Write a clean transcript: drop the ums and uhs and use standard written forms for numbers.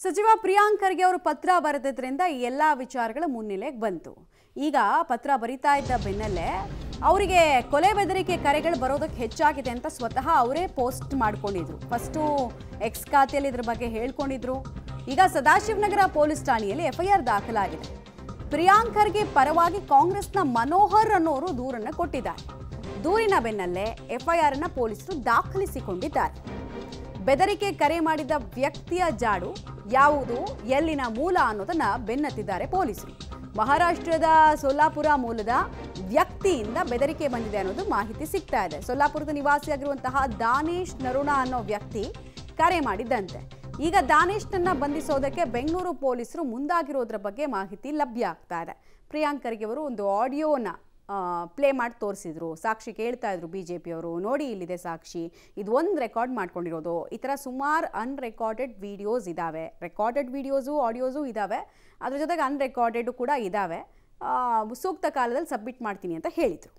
ಸಚಿವ ಪ್ರಿಯಾಂಕ್ ಖರ್ಗೆ ಅವರು ಪತ್ರ ಬರೆದಿದ್ದರಿಂದ ಈ ಎಲ್ಲ ವಿಚಾರಗಳ ಮುನ್ನೆಲೆಗೆ ಬಂತು. ಈಗ ಪತ್ರ ಬರಿತಾ ಇದ್ದ ಬೆನ್ನಲ್ಲೇ ಅವರಿಗೆ ಕೊಲೆ ಬೆದರಿಕೆ ಕರೆಗಳು ಬರೋದಕ್ಕೆ ಹೆಚ್ಚಾಗಿದೆ ಅಂತ ಸ್ವತಃ ಅವರೇ ಪೋಸ್ಟ್ ಮಾಡ್ಕೊಂಡಿದ್ರು. ಫಸ್ಟು ಎಕ್ಸ್ ಖಾತೆಯಲ್ಲಿ ಇದ್ರ ಬಗ್ಗೆ ಹೇಳ್ಕೊಂಡಿದ್ರು. ಈಗ ಸದಾಶಿವನಗರ ಪೊಲೀಸ್ ಠಾಣೆಯಲ್ಲಿ ಎಫ್ಐಆರ್ ದಾಖಲಾಗಿದೆ. ಪ್ರಿಯಾಂಕ್ ಖರ್ಗೆ ಪರವಾಗಿ ಕಾಂಗ್ರೆಸ್ನ ಮನೋಹರ್ ಅನ್ನೋರು ದೂರನ್ನು ಕೊಟ್ಟಿದ್ದಾರೆ. ದೂರಿನ ಬೆನ್ನಲ್ಲೇ ಎಫ್ಐಆರ್ ಅನ್ನು ಪೊಲೀಸರು ದಾಖಲಿಸಿಕೊಂಡಿದ್ದಾರೆ. ಬೆದರಿಕೆ ಕರೆ ಮಾಡಿದ ವ್ಯಕ್ತಿಯ ಜಾಡು ಯಾವುದು, ಎಲ್ಲಿನ ಮೂಲ ಅನ್ನೋದನ್ನ ಬೆನ್ನತ್ತಿದ್ದಾರೆ ಪೊಲೀಸರು. ಮಹಾರಾಷ್ಟ್ರದ ಸೊಲ್ಲಾಪುರ ಮೂಲದ ವ್ಯಕ್ತಿಯಿಂದ ಬೆದರಿಕೆ ಬಂದಿದೆ ಅನ್ನೋದು ಮಾಹಿತಿ ಸಿಗ್ತಾ ಇದೆ. ಸೊಲ್ಲಾಪುರದ ನಿವಾಸಿಯಾಗಿರುವಂತಹ ದಾನೇಶ್ ನರುಣ ಅನ್ನೋ ವ್ಯಕ್ತಿ ಕರೆ ಮಾಡಿದ್ದಂತೆ. ಈಗ ದಾನೇಶ್ನನ್ನ ಬಂಧಿಸೋದಕ್ಕೆ ಬೆಂಗಳೂರು ಪೊಲೀಸರು ಮುಂದಾಗಿರೋದ್ರ ಬಗ್ಗೆ ಮಾಹಿತಿ ಲಭ್ಯ ಆಗ್ತಾ ಇದೆ. ಪ್ರಿಯಾಂಕ್ ಖರ್ಗೆ ಅವರು ಒಂದು ಆಡಿಯೋನ ಪ್ಲೇ ಮಾಡಿ ತೋರಿಸಿದ್ರು. ಸಾಕ್ಷಿ ಕೇಳ್ತಾ ಇದ್ರು ಬಿಜೆಪಿಯವರು. ನೋಡಿ ಇಲ್ಲಿದೆ ಸಾಕ್ಷಿ, ಇದು ಒಂದು ರೆಕಾರ್ಡ್ ಮಾಡ್ಕೊಂಡಿರೋದು. ಈ ಥರ ಸುಮಾರು ಅನ್ರೆಕಾರ್ಡೆಡ್ ವಿಡಿಯೋಸ್ ಇದ್ದಾವೆ. ರೆಕಾರ್ಡೆಡ್ ವಿಡಿಯೋಸು ಆಡಿಯೋಸು ಇದ್ದಾವೆ, ಅದ್ರ ಜೊತೆಗೆ ಅನ್ರೆಕಾರ್ಡೆಡ್ ಕೂಡ ಇದ್ದಾವೆ. ಸೂಕ್ತ ಕಾಲದಲ್ಲಿ ಸಬ್ಮಿಟ್ ಮಾಡ್ತೀನಿ ಅಂತ ಹೇಳಿದರು.